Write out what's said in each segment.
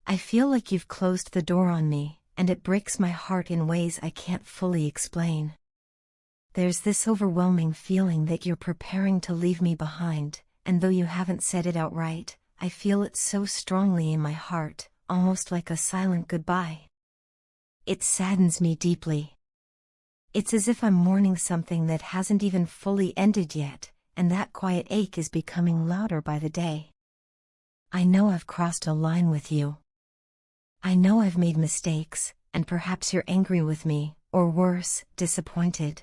I feel like you've closed the door on me, and it breaks my heart in ways I can't fully explain. There's this overwhelming feeling that you're preparing to leave me behind, and though you haven't said it outright, I feel it so strongly in my heart, almost like a silent goodbye. It saddens me deeply. It's as if I'm mourning something that hasn't even fully ended yet, and that quiet ache is becoming louder by the day. I know I've crossed a line with you. I know I've made mistakes, and perhaps you're angry with me, or worse, disappointed.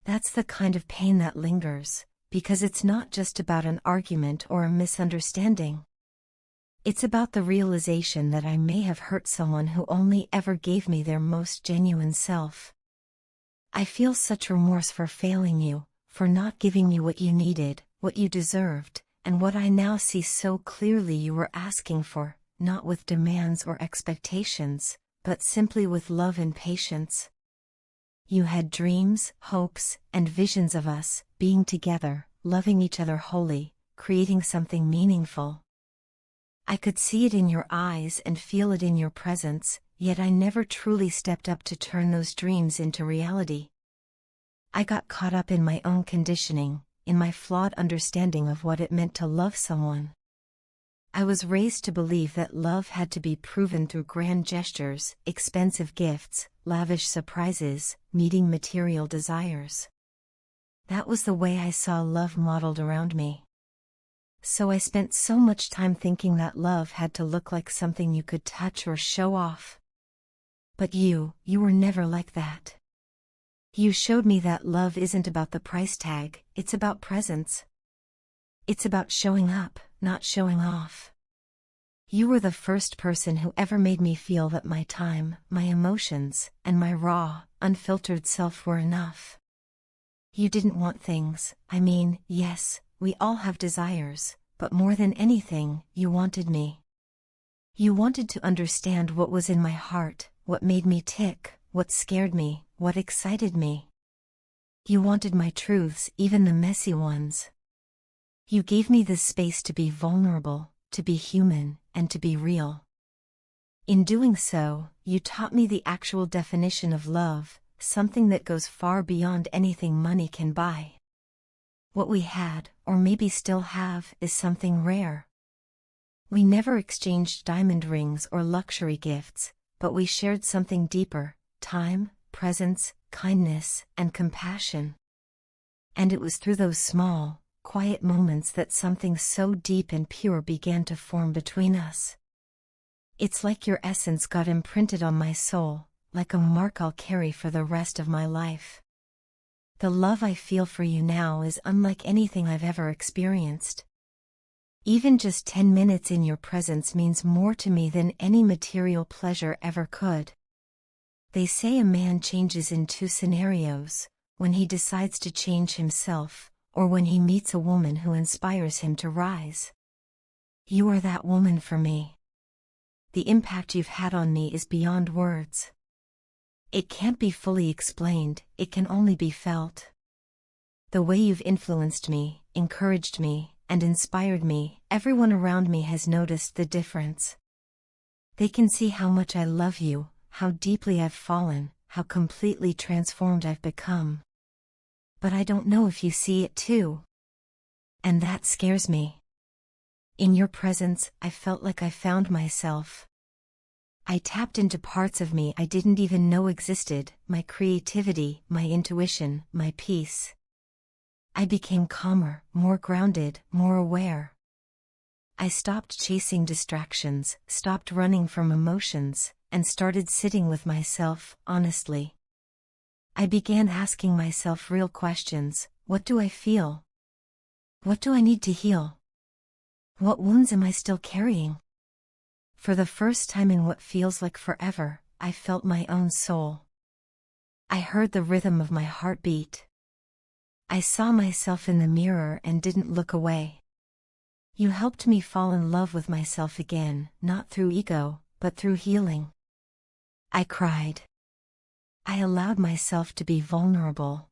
That's the kind of pain that lingers, because it's not just about an argument or a misunderstanding. It's about the realization that I may have hurt someone who only ever gave me their most genuine self. I feel such remorse for failing you, for not giving you what you needed, what you deserved, and what I now see so clearly you were asking for, not with demands or expectations, but simply with love and patience. You had dreams, hopes, and visions of us, being together, loving each other wholly, creating something meaningful. I could see it in your eyes and feel it in your presence, yet I never truly stepped up to turn those dreams into reality. I got caught up in my own conditioning, in my flawed understanding of what it meant to love someone. I was raised to believe that love had to be proven through grand gestures, expensive gifts, lavish surprises, meeting material desires. That was the way I saw love modeled around me. So I spent so much time thinking that love had to look like something you could touch or show off. But you were never like that. You showed me that love isn't about the price tag, it's about presence. It's about showing up, not showing off. You were the first person who ever made me feel that my time, my emotions, and my raw, unfiltered self were enough. You didn't want things, yes, we all have desires, but more than anything, you wanted me. You wanted to understand what was in my heart, what made me tick, what scared me, what excited me. You wanted my truths, even the messy ones. You gave me the space to be vulnerable, to be human, and to be real. In doing so, you taught me the actual definition of love, something that goes far beyond anything money can buy. What we had, or maybe still have, is something rare. We never exchanged diamond rings or luxury gifts, but we shared something deeper: time, presence, kindness, and compassion. And it was through those small, quiet moments that something so deep and pure began to form between us. It's like your essence got imprinted on my soul, like a mark I'll carry for the rest of my life. The love I feel for you now is unlike anything I've ever experienced. Even just 10 minutes in your presence means more to me than any material pleasure ever could. They say a man changes in two scenarios: when he decides to change himself, or when he meets a woman who inspires him to rise. You are that woman for me. The impact you've had on me is beyond words. It can't be fully explained, it can only be felt. The way you've influenced me, encouraged me, and inspired me, everyone around me has noticed the difference. They can see how much I love you, how deeply I've fallen, how completely transformed I've become. But I don't know if you see it too. And that scares me. In your presence, I felt like I found myself. I tapped into parts of me I didn't even know existed: my creativity, my intuition, my peace. I became calmer, more grounded, more aware. I stopped chasing distractions, stopped running from emotions, and started sitting with myself, honestly. I began asking myself real questions: what do I feel? What do I need to heal? What wounds am I still carrying? For the first time in what feels like forever, I felt my own soul. I heard the rhythm of my heartbeat. I saw myself in the mirror and didn't look away. You helped me fall in love with myself again, not through ego, but through healing. I cried. I allowed myself to be vulnerable.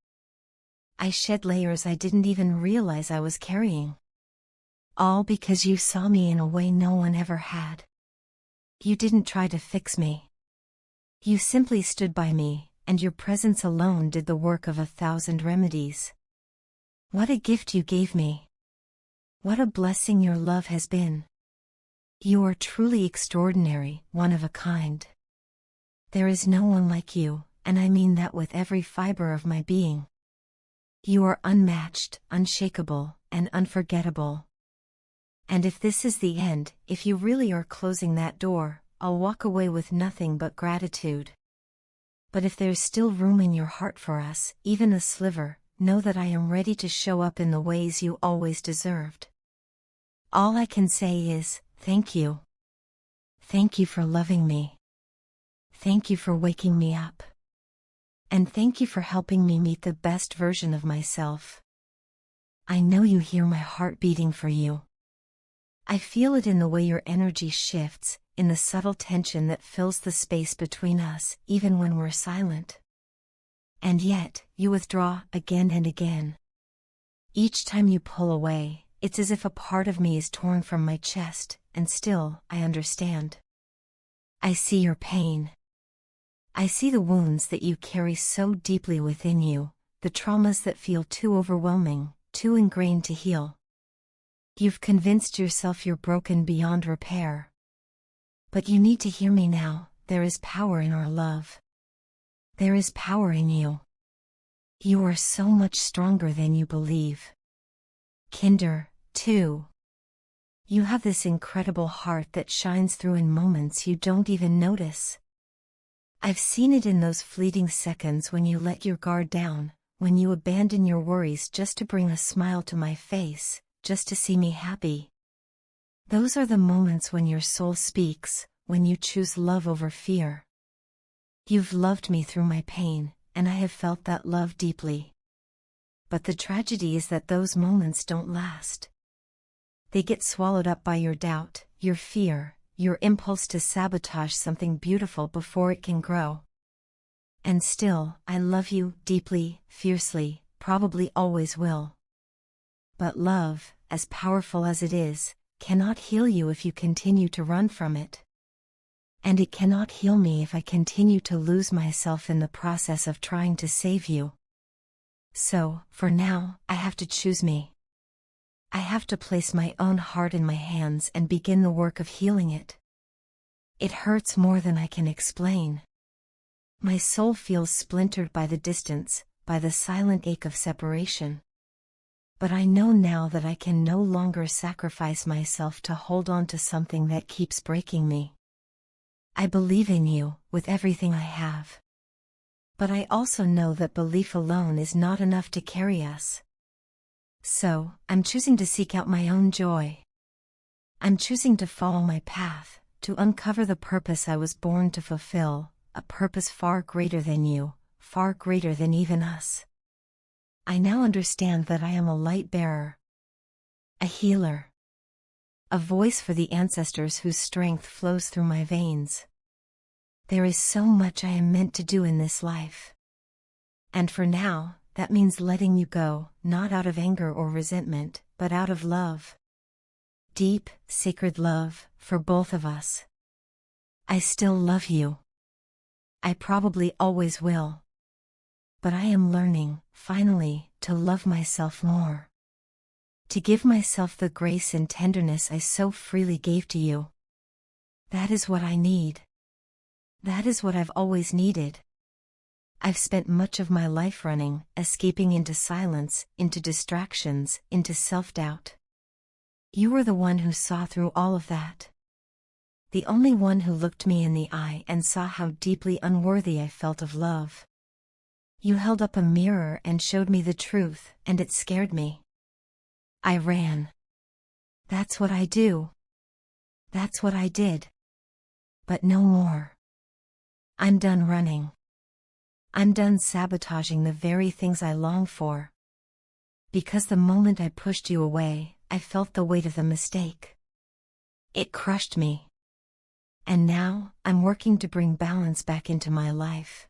I shed layers I didn't even realize I was carrying. All because you saw me in a way no one ever had. You didn't try to fix me. You simply stood by me, and your presence alone did the work of 1,000 remedies. What a gift you gave me. What a blessing your love has been. You are truly extraordinary, one of a kind. There is no one like you, and I mean that with every fiber of my being. You are unmatched, unshakable, and unforgettable. And if this is the end, if you really are closing that door, I'll walk away with nothing but gratitude. But if there's still room in your heart for us, even a sliver, know that I am ready to show up in the ways you always deserved. All I can say is, thank you. Thank you for loving me. Thank you for waking me up. And thank you for helping me meet the best version of myself. I know you hear my heart beating for you. I feel it in the way your energy shifts, in the subtle tension that fills the space between us, even when we're silent. And yet, you withdraw again and again. Each time you pull away, it's as if a part of me is torn from my chest, and still, I understand. I see your pain. I see the wounds that you carry so deeply within you, the traumas that feel too overwhelming, too ingrained to heal. You've convinced yourself you're broken beyond repair. But you need to hear me now, there is power in our love. There is power in you. You are so much stronger than you believe. Kinder, too. You have this incredible heart that shines through in moments you don't even notice. I've seen it in those fleeting seconds when you let your guard down, when you abandon your worries just to bring a smile to my face, just to see me happy. Those are the moments when your soul speaks, when you choose love over fear. You've loved me through my pain, and I have felt that love deeply. But the tragedy is that those moments don't last. They get swallowed up by your doubt, your fear, your impulse to sabotage something beautiful before it can grow. And still, I love you, deeply, fiercely, probably always will. But love, as powerful as it is, cannot heal you if you continue to run from it. And it cannot heal me if I continue to lose myself in the process of trying to save you. So, for now, I have to choose me. I have to place my own heart in my hands and begin the work of healing it. It hurts more than I can explain. My soul feels splintered by the distance, by the silent ache of separation. But I know now that I can no longer sacrifice myself to hold on to something that keeps breaking me. I believe in you, with everything I have. But I also know that belief alone is not enough to carry us. So, I'm choosing to seek out my own joy. I'm choosing to follow my path, to uncover the purpose I was born to fulfill, a purpose far greater than you, far greater than even us. I now understand that I am a light bearer, a healer, a voice for the ancestors whose strength flows through my veins. There is so much I am meant to do in this life. And for now, that means letting you go, not out of anger or resentment, but out of love. Deep, sacred love, for both of us. I still love you. I probably always will. But I am learning, finally, to love myself more. To give myself the grace and tenderness I so freely gave to you. That is what I need. That is what I've always needed. I've spent much of my life running, escaping into silence, into distractions, into self-doubt. You were the one who saw through all of that. The only one who looked me in the eye and saw how deeply unworthy I felt of love. You held up a mirror and showed me the truth, and it scared me. I ran. That's what I do. That's what I did. But no more. I'm done running. I'm done sabotaging the very things I long for. Because the moment I pushed you away, I felt the weight of the mistake. It crushed me. And now, I'm working to bring balance back into my life.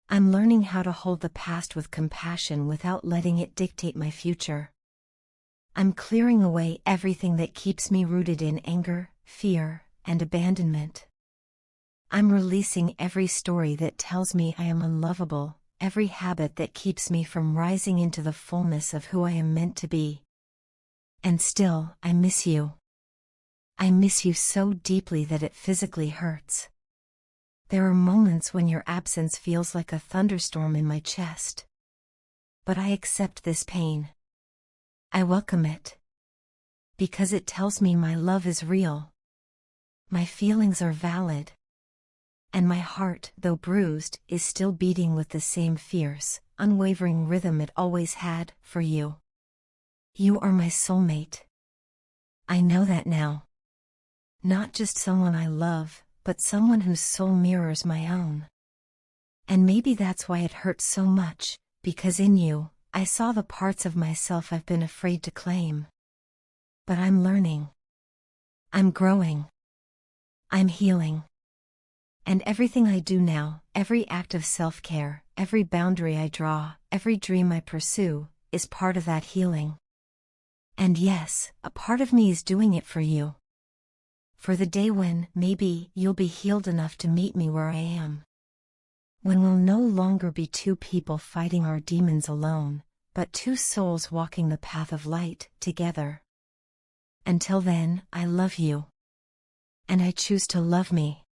I'm learning how to hold the past with compassion without letting it dictate my future. I'm clearing away everything that keeps me rooted in anger, fear, and abandonment. I'm releasing every story that tells me I am unlovable, every habit that keeps me from rising into the fullness of who I am meant to be. And still, I miss you. I miss you so deeply that it physically hurts. There are moments when your absence feels like a thunderstorm in my chest. But I accept this pain. I welcome it. Because it tells me my love is real. My feelings are valid. And my heart, though bruised, is still beating with the same fierce, unwavering rhythm it always had, for you. You are my soulmate. I know that now. Not just someone I love, but someone whose soul mirrors my own. And maybe that's why it hurts so much, because in you, I saw the parts of myself I've been afraid to claim. But I'm learning. I'm growing. I'm healing. And everything I do now, every act of self-care, every boundary I draw, every dream I pursue, is part of that healing. And yes, a part of me is doing it for you. For the day when, maybe, you'll be healed enough to meet me where I am. When we'll no longer be two people fighting our demons alone, but two souls walking the path of light, together. Until then, I love you. And I choose to love me.